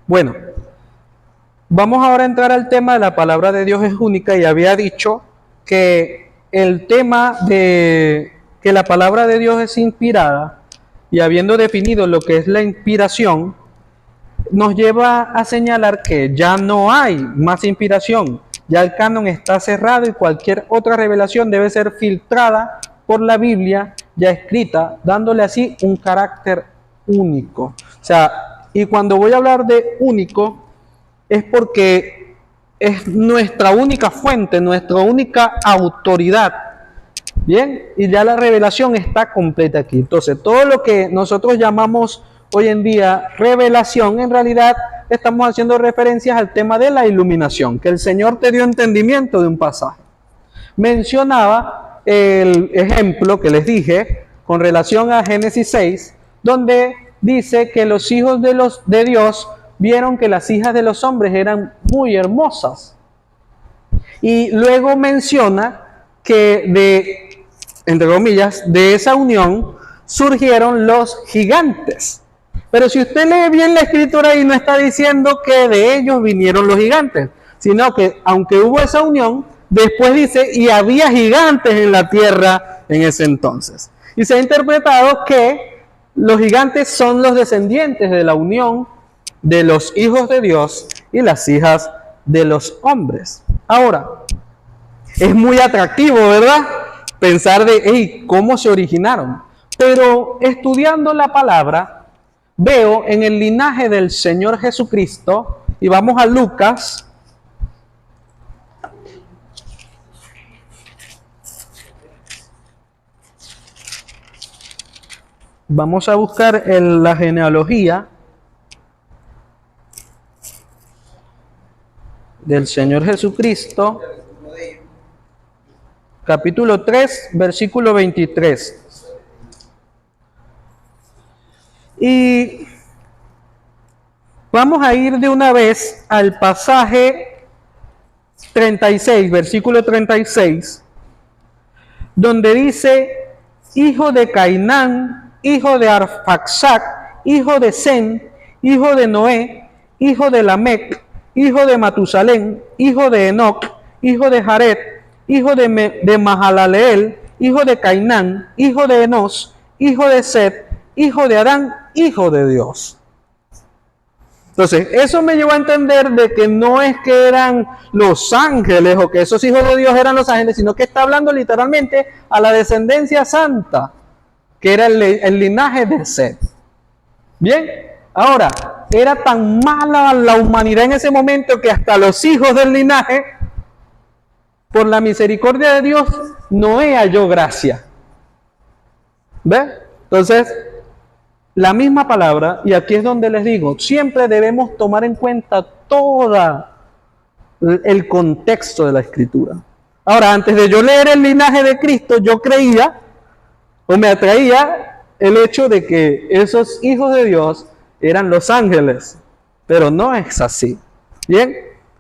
Bueno, vamos ahora a entrar al tema de la palabra de Dios es única y había dicho que el tema de que la palabra de Dios es inspirada y habiendo definido lo que es la inspiración, nos lleva a señalar que ya no hay más inspiración, ya el canon está cerrado y cualquier otra revelación debe ser filtrada por la Biblia ya escrita, dándole así un carácter único. O sea, y cuando voy a hablar de único, es porque es nuestra única fuente, nuestra única autoridad. Bien, y ya la revelación está completa aquí. Entonces, todo lo que nosotros llamamos hoy en día revelación, en realidad estamos haciendo referencias al tema de la iluminación, que el Señor te dio entendimiento de un pasaje. Mencionaba el ejemplo que les dije con relación a Génesis 6, donde dice que los hijos de Dios vieron que las hijas de los hombres eran muy hermosas. Y luego menciona que entre comillas, de esa unión surgieron los gigantes. Pero si usted lee bien la escritura y no está diciendo que de ellos vinieron los gigantes, sino que aunque hubo esa unión, después dice, y había gigantes en la tierra en ese entonces. Y se ha interpretado que los gigantes son los descendientes de la unión de los hijos de Dios y las hijas de los hombres. Ahora, es muy atractivo, ¿verdad? Pensar de, hey, ¿cómo se originaron? Pero estudiando la palabra, veo en el linaje del Señor Jesucristo, y vamos a Lucas, vamos a buscar la genealogía del Señor Jesucristo, capítulo 3, versículo 23. Y vamos a ir de una vez al pasaje 36, versículo 36, donde dice, hijo de Cainán, hijo de Arfaxad, hijo de Sem, hijo de Noé, hijo de Lamec, hijo de Matusalén, hijo de Enoc, hijo de Jared, hijo de Mahalaleel, hijo de Cainán, hijo de Enos, hijo de Set, hijo de Adán, hijo de Dios. Entonces, eso me llevó a entender de que no es que eran los ángeles o que esos hijos de Dios eran los ángeles, sino que está hablando literalmente a la descendencia santa, que era el linaje de Set. Bien, ahora, era tan mala la humanidad en ese momento que hasta los hijos del linaje, por la misericordia de Dios, Noé halló gracia. ¿Ve? Entonces, la misma palabra, y aquí es donde les digo, siempre debemos tomar en cuenta todo el contexto de la Escritura. Ahora, antes de yo leer el linaje de Cristo, yo creía, o me atraía el hecho de que esos hijos de Dios eran los ángeles, pero no es así. Bien,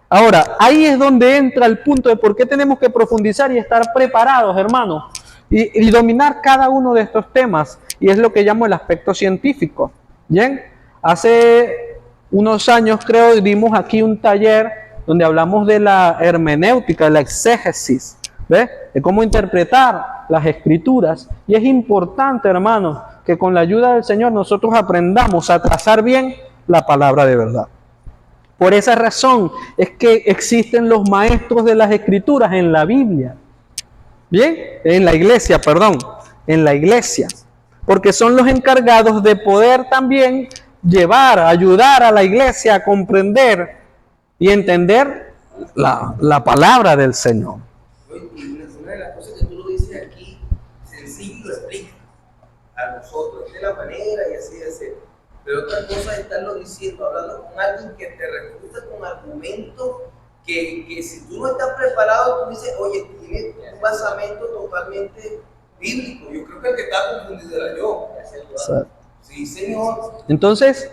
ahora, ahí es donde entra el punto de por qué tenemos que profundizar y estar preparados, hermanos, y dominar cada uno de estos temas, y es lo que llamo el aspecto científico. Bien, hace unos años creo dimos aquí un taller donde hablamos de la hermenéutica, de la exégesis, ¿ves? De cómo interpretar las escrituras, y es importante, hermanos, que con la ayuda del Señor nosotros aprendamos a trazar bien la palabra de verdad. Por esa razón es que existen los maestros de las escrituras en la Biblia. Bien, en la iglesia, perdón, en la iglesia. Porque son los encargados de poder también ayudar a la iglesia a comprender y entender la palabra del Señor. Una de las cosas que tú lo dices aquí, sencillo lo explica a nosotros, de la manera y así de ser. Pero otra cosa es estarlo diciendo, hablando con alguien que te refuta con argumentos que si tú no estás preparado, tú dices, oye, tiene un basamento totalmente bíblico. Yo creo que el que está confundido era yo. Sí, Señor. Entonces,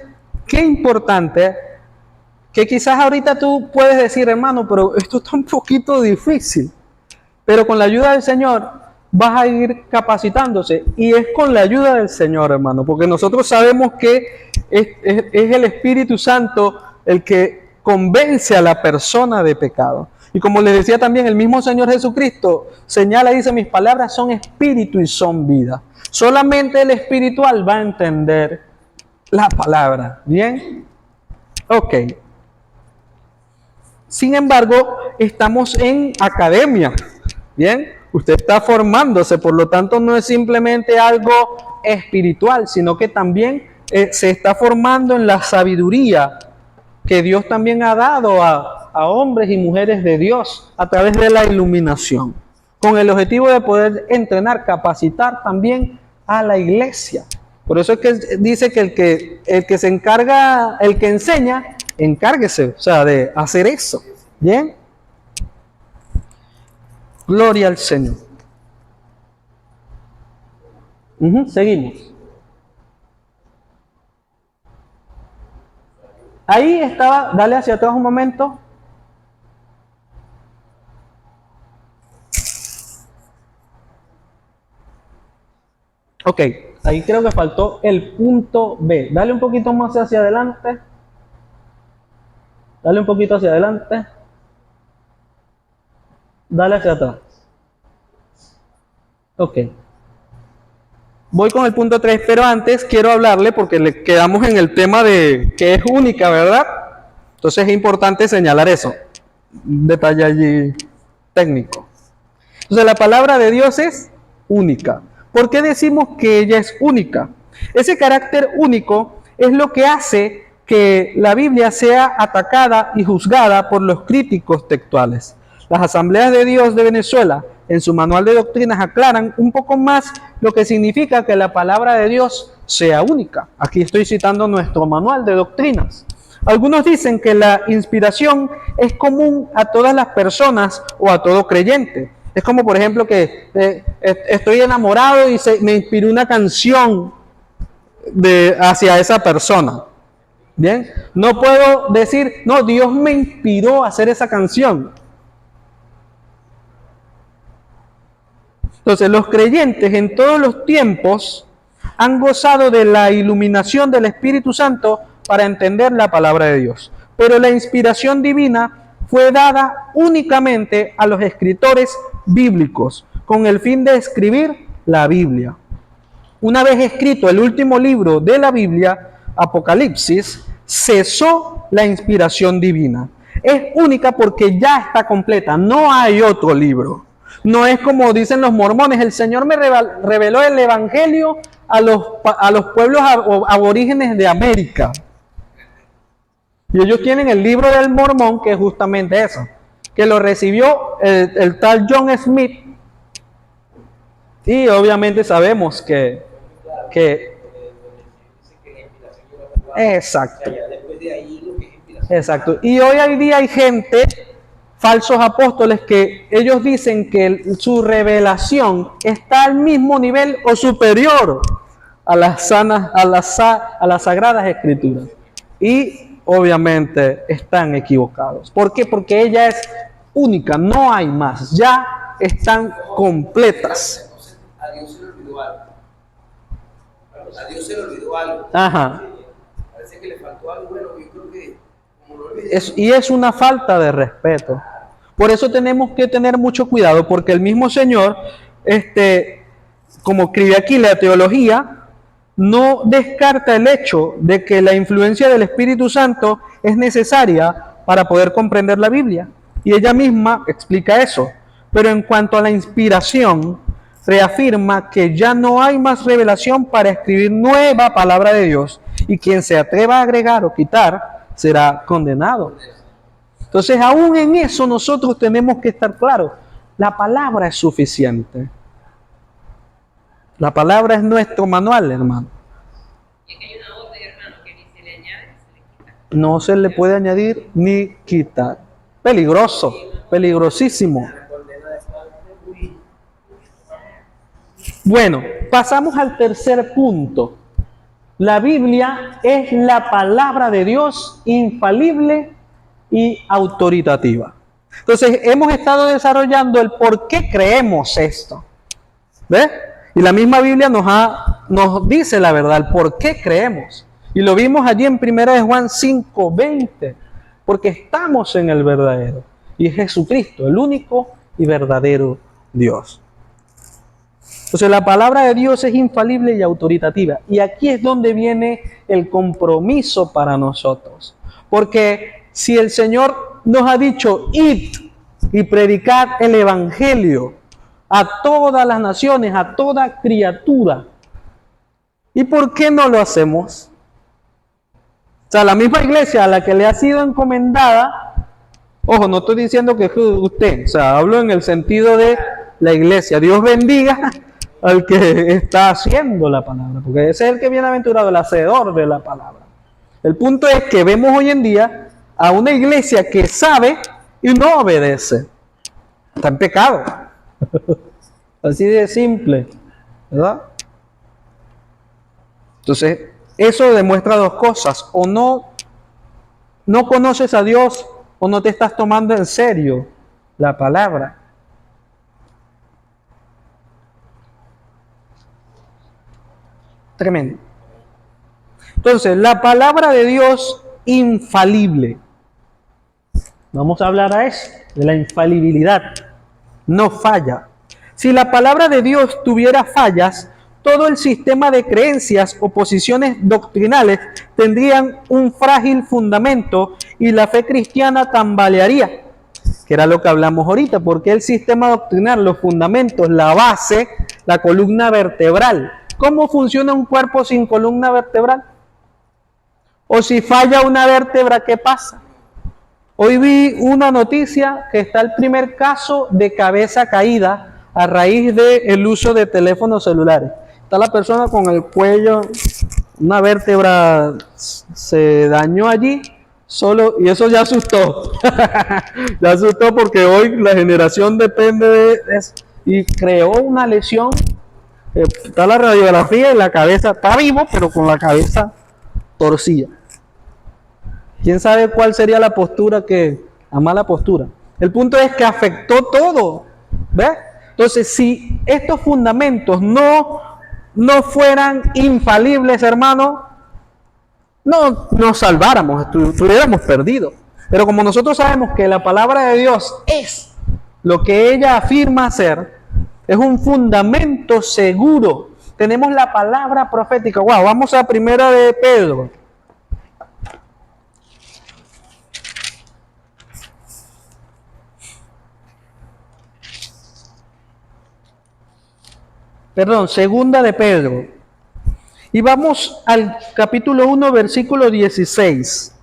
qué importante que quizás ahorita tú puedes decir, hermano, pero esto está un poquito difícil. Pero con la ayuda del Señor vas a ir capacitándose. Y es con la ayuda del Señor, hermano, porque nosotros sabemos que es el Espíritu Santo el que convence a la persona de pecado. Y como les decía también, el mismo Señor Jesucristo señala y dice, mis palabras son espíritu y son vida. Solamente el espiritual va a entender la palabra. ¿Bien? Ok. Sin embargo, estamos en academia. ¿Bien? Usted está formándose, por lo tanto no es simplemente algo espiritual, sino que también se está formando en la sabiduría que Dios también ha dado a hombres y mujeres de Dios a través de la iluminación, con el objetivo de poder entrenar, capacitar también a la iglesia. Por eso es que dice que el que se encarga, el que enseña, encárguese, o sea, de hacer eso. ¿Bien? Gloria al Señor. Seguimos. Ahí estaba, dale hacia atrás un momento. Ok, ahí creo que faltó el punto B. Dale un poquito más hacia adelante. Dale un poquito hacia adelante. Dale hacia atrás. Ok. Voy con el punto 3, pero antes quiero hablarle porque le quedamos en el tema de que es única, ¿verdad? Entonces es importante señalar eso. Un detalle allí técnico. Entonces la palabra de Dios es única. ¿Por qué decimos que ella es única? Ese carácter único es lo que hace que la Biblia sea atacada y juzgada por los críticos textuales. Las asambleas de Dios de Venezuela, en su manual de doctrinas, aclaran un poco más lo que significa que la palabra de Dios sea única. Aquí estoy citando nuestro manual de doctrinas. Algunos dicen que la inspiración es común a todas las personas o a todo creyente. Es como, por ejemplo, que estoy enamorado y me inspiró una canción hacia esa persona. ¿Bien? No puedo decir, no, Dios me inspiró a hacer esa canción. Entonces, los creyentes en todos los tiempos han gozado de la iluminación del Espíritu Santo para entender la palabra de Dios. Pero la inspiración divina fue dada únicamente a los escritores bíblicos con el fin de escribir la Biblia. Una vez escrito el último libro de la Biblia, Apocalipsis, cesó la inspiración divina. Es única porque ya está completa, no hay otro libro. No es como dicen los mormones, el Señor me reveló el Evangelio a los pueblos aborígenes de América. Y ellos tienen el libro del Mormón, que es justamente eso, que lo recibió el tal John Smith. Y obviamente sabemos que exacto. Exacto. Y hoy en día hay gente, falsos apóstoles, que ellos dicen que su revelación está al mismo nivel o superior a las sagradas escrituras. Y obviamente están equivocados. ¿Por qué? Porque ella es única, no hay más. Ya están completas. A Dios se le olvidó algo. A Dios se le olvidó algo. Ajá. Parece que le faltó algo. Bueno, yo creo que como lo olvidé. Y es una falta de respeto. Por eso tenemos que tener mucho cuidado, porque el mismo Señor, como escribe aquí la teología, no descarta el hecho de que la influencia del Espíritu Santo es necesaria para poder comprender la Biblia. Y ella misma explica eso. Pero en cuanto a la inspiración, reafirma que ya no hay más revelación para escribir nueva palabra de Dios, y quien se atreva a agregar o quitar será condenado. Entonces, aún en eso nosotros tenemos que estar claros. La palabra es suficiente. La palabra es nuestro manual, hermano. Y aquí hay una orden, hermano, que ni se le añade ni se le quita. No se le puede añadir ni quitar. Peligroso, peligrosísimo. Bueno, pasamos al tercer punto. La Biblia es la palabra de Dios infalible y autoritativa. Entonces, hemos estado desarrollando el por qué creemos esto. ¿Ves? Y la misma Biblia nos dice la verdad, el por qué creemos. Y lo vimos allí en 1 Juan 5:20, porque estamos en el verdadero. Y es Jesucristo, el único y verdadero Dios. Entonces la palabra de Dios es infalible y autoritativa. Y aquí es donde viene el compromiso para nosotros. Porque si el Señor nos ha dicho, id y predicad el Evangelio a todas las naciones, a toda criatura, ¿y por qué no lo hacemos? O sea, la misma iglesia a la que le ha sido encomendada, ojo, no estoy diciendo que usted, o sea, hablo en el sentido de la iglesia. Dios bendiga al que está haciendo la palabra, porque ese es el que es bienaventurado, el hacedor de la palabra. El punto es que vemos hoy en día a una iglesia que sabe y no obedece. Está en pecado. Así de simple, ¿verdad? Entonces, eso demuestra dos cosas: o no conoces a Dios, o no te estás tomando en serio la palabra. Tremendo. Entonces, la palabra de Dios infalible. Vamos a hablar a eso, de la infalibilidad. No falla. Si la palabra de Dios tuviera fallas, todo el sistema de creencias o posiciones doctrinales tendrían un frágil fundamento y la fe cristiana tambalearía, que era lo que hablamos ahorita, porque el sistema doctrinal, los fundamentos, la base, la columna vertebral. ¿Cómo funciona un cuerpo sin columna vertebral? O si falla una vértebra, ¿qué pasa? Hoy vi una noticia que está el primer caso de cabeza caída a raíz del uso de teléfonos celulares. Está la persona con el cuello, una vértebra se dañó allí, solo, y eso ya asustó. Ya asustó porque hoy la generación depende de eso. Y creó una lesión. Está la radiografía y la cabeza está vivo, pero con la cabeza torcida. ¿Quién sabe cuál sería la postura la mala postura? El punto es que afectó todo. ¿Ves? Entonces, si estos fundamentos no fueran infalibles, hermano, no nos salváramos, estuviéramos perdidos. Pero como nosotros sabemos que la palabra de Dios es lo que ella afirma ser, es un fundamento seguro. Tenemos la palabra profética. Wow, vamos a 1 de Pedro. Perdón, 2 de Pedro. Y vamos al capítulo 1, versículo 16.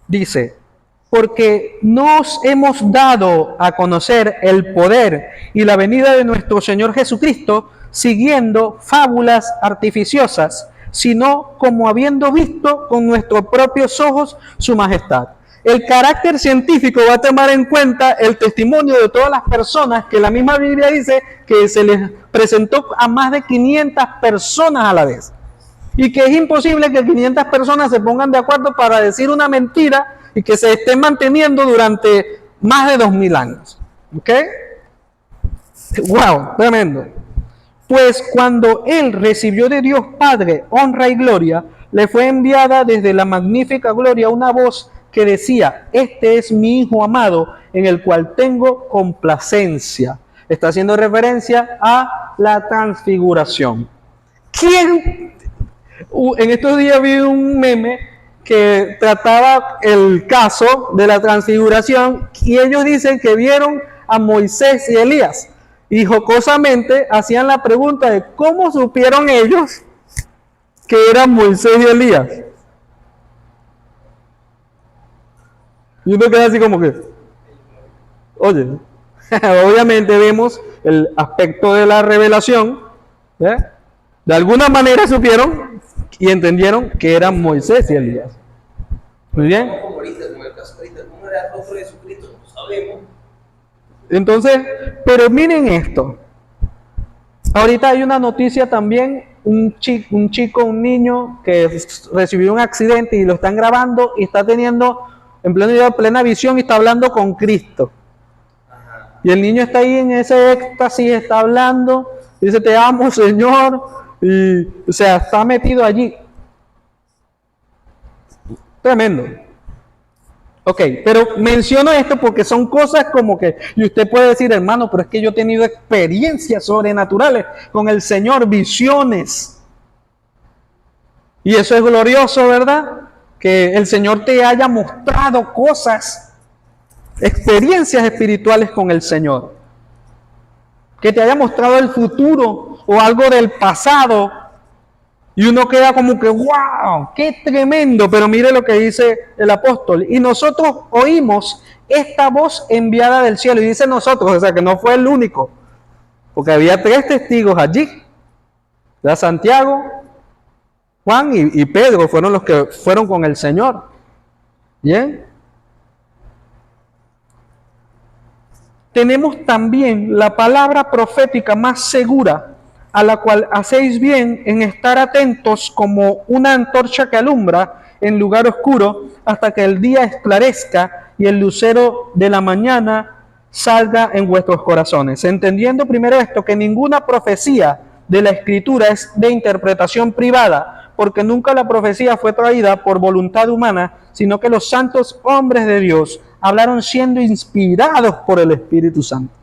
Dice, porque nos hemos dado a conocer el poder y la venida de nuestro Señor Jesucristo siguiendo fábulas artificiosas, sino como habiendo visto con nuestros propios ojos su majestad. El carácter científico va a tomar en cuenta el testimonio de todas las personas que la misma Biblia dice que se les presentó a más de 500 personas a la vez. Y que es imposible que 500 personas se pongan de acuerdo para decir una mentira y que se estén manteniendo durante más de 2000 años. ¿Ok? ¡Wow! Tremendo. Pues cuando él recibió de Dios Padre honra y gloria, le fue enviada desde la magnífica gloria una voz que decía, este es mi Hijo amado, en el cual tengo complacencia. Está haciendo referencia a la transfiguración. ¿Quién? En estos días vi un meme que trataba el caso de la transfiguración y ellos dicen que vieron a Moisés y Elías y jocosamente hacían la pregunta de cómo supieron ellos que eran Moisés y Elías. Y uno queda así como que, oye, obviamente vemos el aspecto de la revelación, ¿eh? De alguna manera supieron y entendieron que eran Moisés y Elías. Muy bien. Como ahorita, como el caso ahorita, ¿cómo era el rostro de Jesucristo? No sabemos. Entonces, pero miren esto. Ahorita hay una noticia también, un chico, un niño que recibió un accidente y lo están grabando y está teniendo en plena visión y está hablando con Cristo. Ajá. Y el niño está ahí en ese éxtasis, está hablando, dice, te amo, Señor, y, o sea, está metido allí. Tremendo. Ok, pero menciono esto porque son cosas como que, y usted puede decir, hermano, pero es que yo he tenido experiencias sobrenaturales con el Señor, visiones. Y eso es glorioso, ¿verdad? Que el Señor te haya mostrado cosas, experiencias espirituales con el Señor. Que te haya mostrado el futuro o algo del pasado. Y uno queda como que, wow, qué tremendo. Pero mire lo que dice el apóstol. Y nosotros oímos esta voz enviada del cielo. Y dice nosotros, o sea que no fue el único. Porque había 3 testigos allí. Era Santiago, Juan y Pedro fueron los que fueron con el Señor. ¿Bien? Tenemos también la palabra profética más segura, a la cual hacéis bien en estar atentos como una antorcha que alumbra en lugar oscuro hasta que el día esclarezca y el lucero de la mañana salga en vuestros corazones. Entendiendo primero esto, que ninguna profecía de la Escritura es de interpretación privada, porque nunca la profecía fue traída por voluntad humana, sino que los santos hombres de Dios hablaron siendo inspirados por el Espíritu Santo.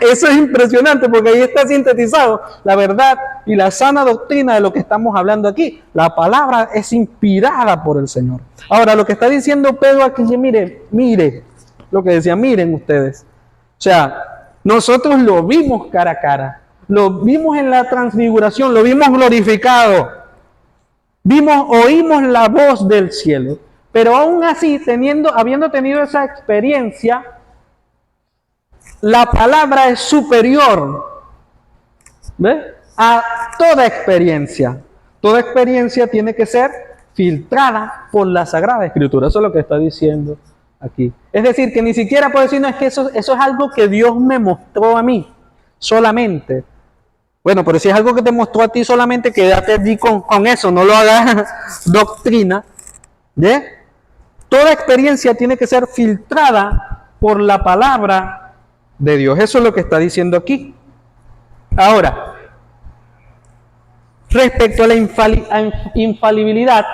Eso es impresionante porque ahí está sintetizado la verdad y la sana doctrina de lo que estamos hablando aquí. La palabra es inspirada por el Señor. Ahora, lo que está diciendo Pedro aquí, mire, lo que decía, miren ustedes. O sea, nosotros lo vimos cara a cara, lo vimos en la transfiguración, lo vimos glorificado, oímos la voz del cielo, pero aún así, habiendo tenido esa experiencia, la palabra es superior, ¿ve?, a toda experiencia. Toda experiencia tiene que ser filtrada por la Sagrada Escritura. Eso es lo que está diciendo aquí. Es decir, que ni siquiera puedo decir, no, es que eso es algo que Dios me mostró a mí solamente. Bueno, pero si es algo que te mostró a ti solamente, quédate allí con eso, no lo hagas doctrina. ¿Ve? Toda experiencia tiene que ser filtrada por la palabra de Dios. Eso es lo que está diciendo aquí. Ahora, respecto a la infalibilidad,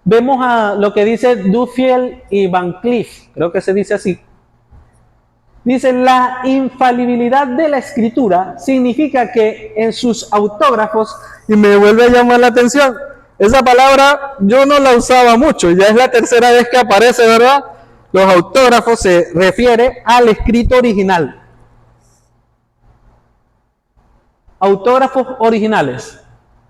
vemos a lo que dice Duffield y Van Cleef, creo que se dice así. Dice, la infalibilidad de la Escritura significa que en sus autógrafos, y me vuelve a llamar la atención, esa palabra yo no la usaba mucho, ya es la tercera vez que aparece, ¿verdad? Los autógrafos se refiere al escrito original. Autógrafos originales.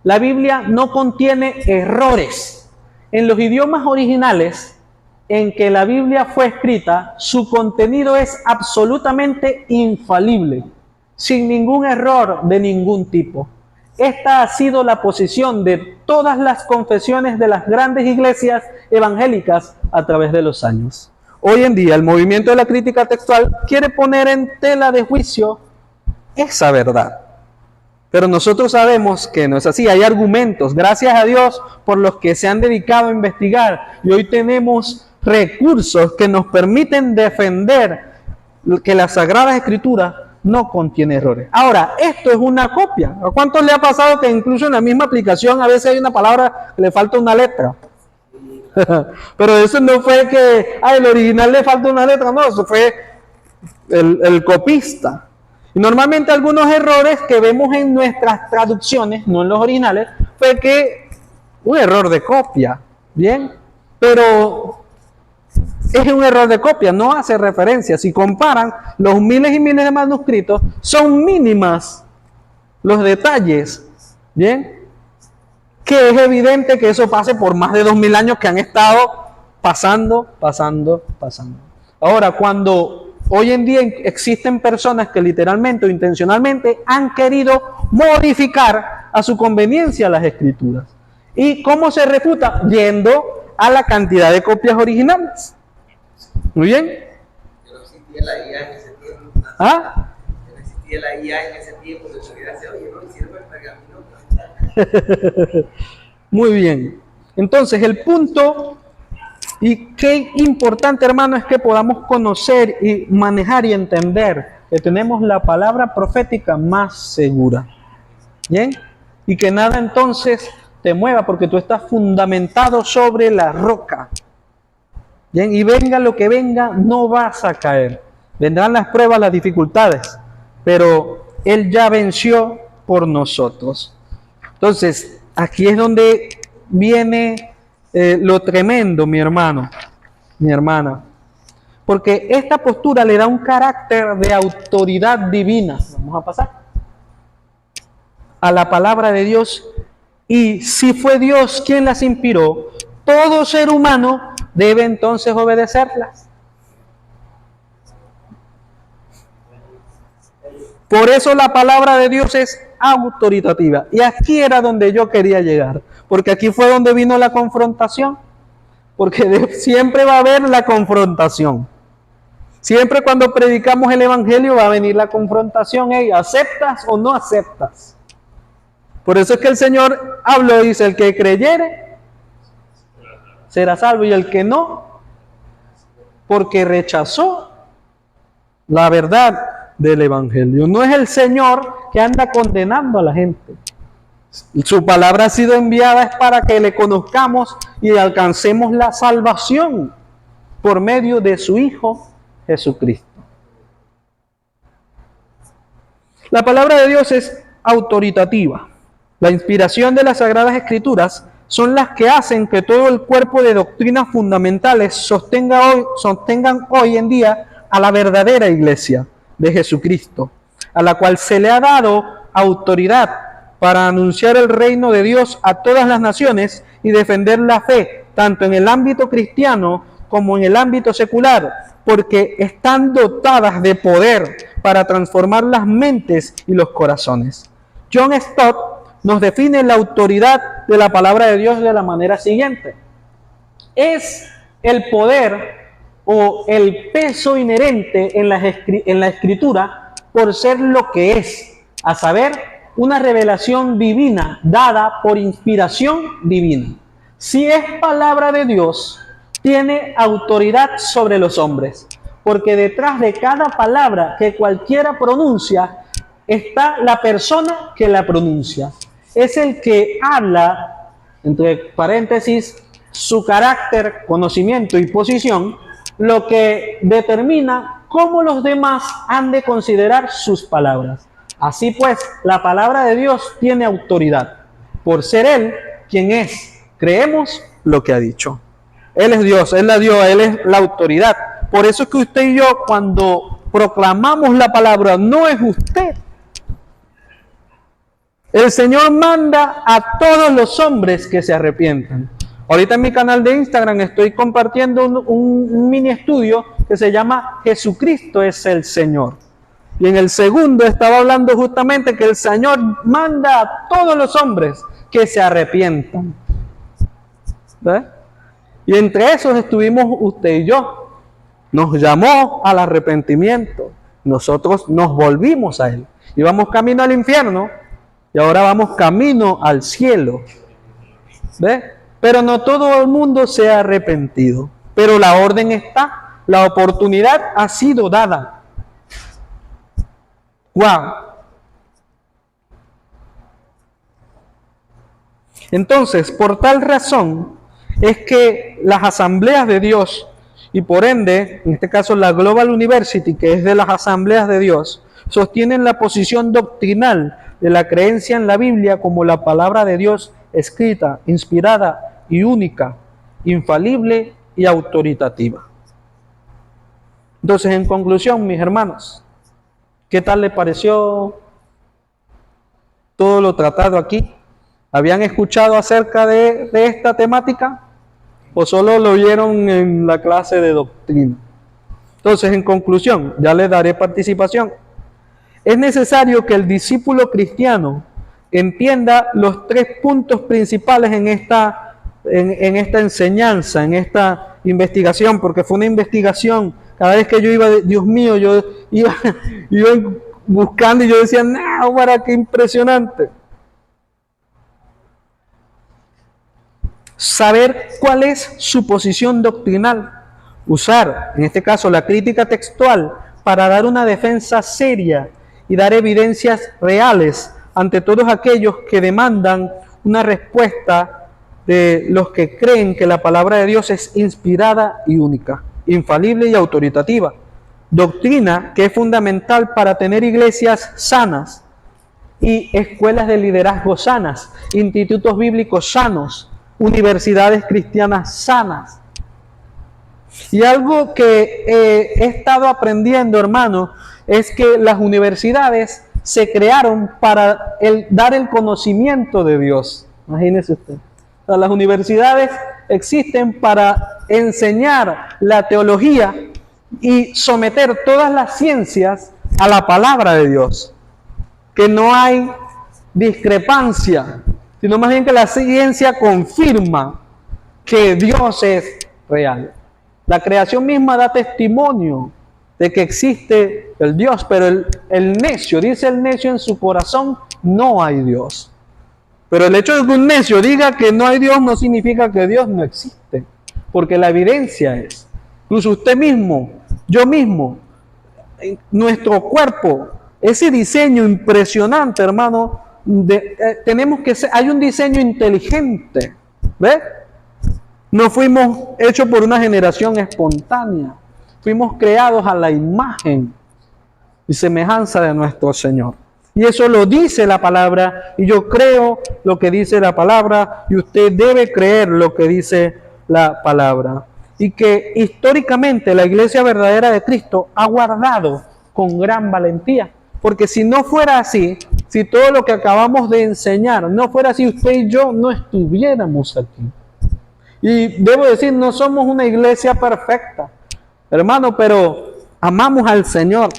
La Biblia no contiene errores. En los idiomas originales en que la Biblia fue escrita, su contenido es absolutamente infalible, sin ningún error de ningún tipo. Esta ha sido la posición de todas las confesiones de las grandes iglesias evangélicas a través de los años. Hoy en día, el movimiento de la crítica textual quiere poner en tela de juicio esa verdad. Pero nosotros sabemos que no es así. Hay argumentos, gracias a Dios, por los que se han dedicado a investigar. Y hoy tenemos recursos que nos permiten defender que la Sagrada Escritura no contiene errores. Ahora, esto es una copia. ¿A cuántos le ha pasado que incluso en la misma aplicación a veces hay una palabra que le falta una letra? Pero eso no fue que el original le falta una letra, no, eso fue el copista. Y normalmente algunos errores que vemos en nuestras traducciones, no en los originales, fue que un error de copia, ¿bien? Pero es un error de copia, no hace referencia. Si comparan los miles y miles de manuscritos, son mínimas los detalles, ¿bien? Que es evidente que eso pase por más de 2000 años que han estado pasando. Ahora, cuando hoy en día existen personas que literalmente o intencionalmente han querido modificar a su conveniencia las Escrituras. ¿Y cómo se refuta? Yendo a la cantidad de copias originales. Muy bien. Yo no existía la IA en ese tiempo. ¿Ah? Yo no existía la IA en ese tiempo. De seguridad se oye, no hicieron el pergamino. Muy bien. Entonces, el punto Y qué importante, hermano, es que podamos conocer y manejar y entender que tenemos la palabra profética más segura. ¿Bien? Y que nada entonces te mueva porque tú estás fundamentado sobre la roca. ¿Bien? Y venga lo que venga, no vas a caer. Vendrán las pruebas, las dificultades, pero Él ya venció por nosotros. Entonces, aquí es donde viene lo tremendo, mi hermano, mi hermana. Porque esta postura le da un carácter de autoridad divina. Vamos a pasar a la palabra de Dios. Y si fue Dios quien las inspiró, todo ser humano debe entonces obedecerlas. Por eso la palabra de Dios es autoritativa. Y aquí era donde yo quería llegar. Porque aquí fue donde vino la confrontación. Porque siempre va a haber la confrontación. Siempre cuando predicamos el evangelio va a venir la confrontación. Hey, ¿aceptas o no aceptas? Por eso es que el Señor habló y dice, el que creyere será salvo. Y el que no, porque rechazó la verdad del evangelio. No es el Señor que anda condenando a la gente. Su palabra ha sido enviada es para que le conozcamos y alcancemos la salvación por medio de su Hijo Jesucristo. La palabra de Dios es autoritativa. La inspiración de las Sagradas Escrituras son las que hacen que todo el cuerpo de doctrinas fundamentales sostengan hoy en día a la verdadera iglesia de Jesucristo, a la cual se le ha dado autoridad para anunciar el reino de Dios a todas las naciones y defender la fe, tanto en el ámbito cristiano como en el ámbito secular, porque están dotadas de poder para transformar las mentes y los corazones. John Stott nos define la autoridad de la palabra de Dios de la manera siguiente. Es el poder o el peso inherente en la escritura por ser lo que es, a saber, una revelación divina dada por inspiración divina. Si es palabra de Dios, tiene autoridad sobre los hombres, porque detrás de cada palabra que cualquiera pronuncia está la persona que la pronuncia. Es el que habla, entre paréntesis, su carácter, conocimiento y posición, lo que determina cómo los demás han de considerar sus palabras. Así pues, la palabra de Dios tiene autoridad, por ser Él quien es. Creemos lo que ha dicho. Él es Dios, Él es la autoridad. Por eso es que usted y yo, cuando proclamamos la palabra, no es usted. El Señor manda a todos los hombres que se arrepientan. Ahorita en mi canal de Instagram estoy compartiendo un mini estudio que se llama Jesucristo es el Señor. Y en el segundo estaba hablando justamente que el Señor manda a todos los hombres que se arrepientan. ¿Ve? Y entre esos estuvimos usted y yo. Nos llamó al arrepentimiento. Nosotros nos volvimos a Él. Íbamos camino al infierno y ahora vamos camino al cielo. ¿Ve? Pero no todo el mundo se ha arrepentido. Pero la orden está, la oportunidad ha sido dada. ¡Wow! Entonces, por tal razón, es que las asambleas de Dios, y por ende, en este caso la Global University, que es de las asambleas de Dios, sostienen la posición doctrinal de la creencia en la Biblia como la palabra de Dios escrita, inspirada y única, infalible y autoritativa. Entonces, en conclusión, mis hermanos, ¿qué tal le pareció todo lo tratado aquí? ¿Habían escuchado acerca de esta temática? ¿O solo lo oyeron en la clase de doctrina? Entonces, en conclusión, ya les daré participación. Es necesario que el discípulo cristiano entienda los 3 puntos principales en esta enseñanza, en esta investigación, porque fue una investigación. Cada vez que yo iba, Dios mío, yo iba buscando y yo decía, no, para qué impresionante. saber cuál es su posición doctrinal, usar, en este caso, la crítica textual para dar una defensa seria y dar evidencias reales ante todos aquellos que demandan una respuesta de los que creen que la palabra de Dios es inspirada y única, infalible y autoritativa. Doctrina que es fundamental para tener iglesias sanas y escuelas de liderazgo sanas, institutos bíblicos sanos, universidades cristianas sanas. Y algo que he estado aprendiendo, hermano, es que las universidades se crearon para dar el conocimiento de Dios. Imagínese usted. O sea, las universidades existen para enseñar la teología y someter todas las ciencias a la palabra de Dios. Que no hay discrepancia, sino más bien que la ciencia confirma que Dios es real. La creación misma da testimonio de que existe el Dios, pero el necio, dice el necio en su corazón, no hay Dios. Pero el hecho de que un necio diga que no hay Dios no significa que Dios no existe, porque la evidencia es, incluso usted mismo, yo mismo, nuestro cuerpo, ese diseño impresionante, hermano, tenemos que ser, hay un diseño inteligente, ¿ves? No fuimos hechos por una generación espontánea, fuimos creados a la imagen y semejanza de nuestro Señor. Y eso lo dice la palabra, y yo creo lo que dice la palabra, y usted debe creer lo que dice la palabra. Y que históricamente la iglesia verdadera de Cristo ha guardado con gran valentía. Porque si no fuera así, si todo lo que acabamos de enseñar no fuera así, usted y yo no estuviéramos aquí. Y debo decir, no somos una iglesia perfecta, hermano, pero amamos al Señor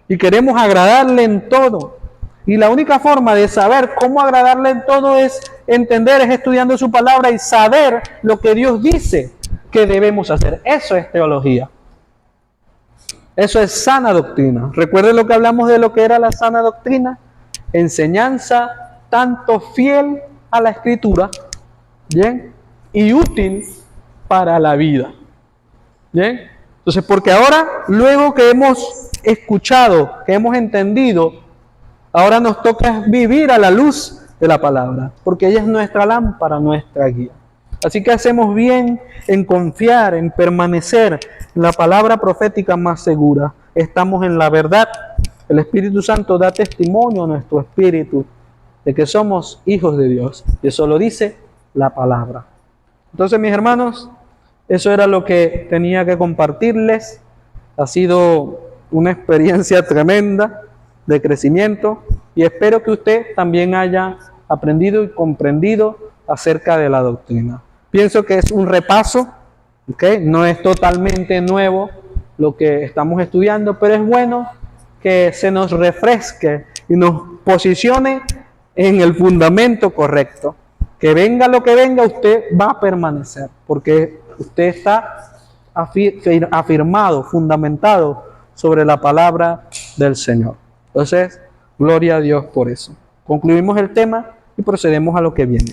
y queremos agradarle en todo. Y la única forma de saber cómo agradarle en todo es entender, es estudiando su palabra y saber lo que Dios dice que debemos hacer. Eso es teología. Eso es sana doctrina. Recuerden lo que hablamos de lo que era la sana doctrina. Enseñanza tanto fiel a la Escritura, ¿bien? Y útil para la vida. ¿Bien? Entonces, porque ahora, luego que hemos escuchado, que hemos entendido, ahora nos toca vivir a la luz de la palabra, porque ella es nuestra lámpara, nuestra guía. Así que hacemos bien en confiar, en permanecer en la palabra profética más segura. Estamos en la verdad. El Espíritu Santo da testimonio a nuestro espíritu de que somos hijos de Dios. Y eso lo dice la palabra. Entonces, mis hermanos, eso era lo que tenía que compartirles. Ha sido una experiencia tremenda de crecimiento y espero que usted también haya aprendido y comprendido acerca de la doctrina. Pienso que es un repaso, ¿okay? No es totalmente nuevo lo que estamos estudiando, pero es bueno que se nos refresque y nos posicione en el fundamento correcto. Que venga lo que venga, usted va a permanecer, porque usted está afirmado, fundamentado sobre la palabra del Señor. Entonces, gloria a Dios por eso. Concluimos el tema y procedemos a lo que viene.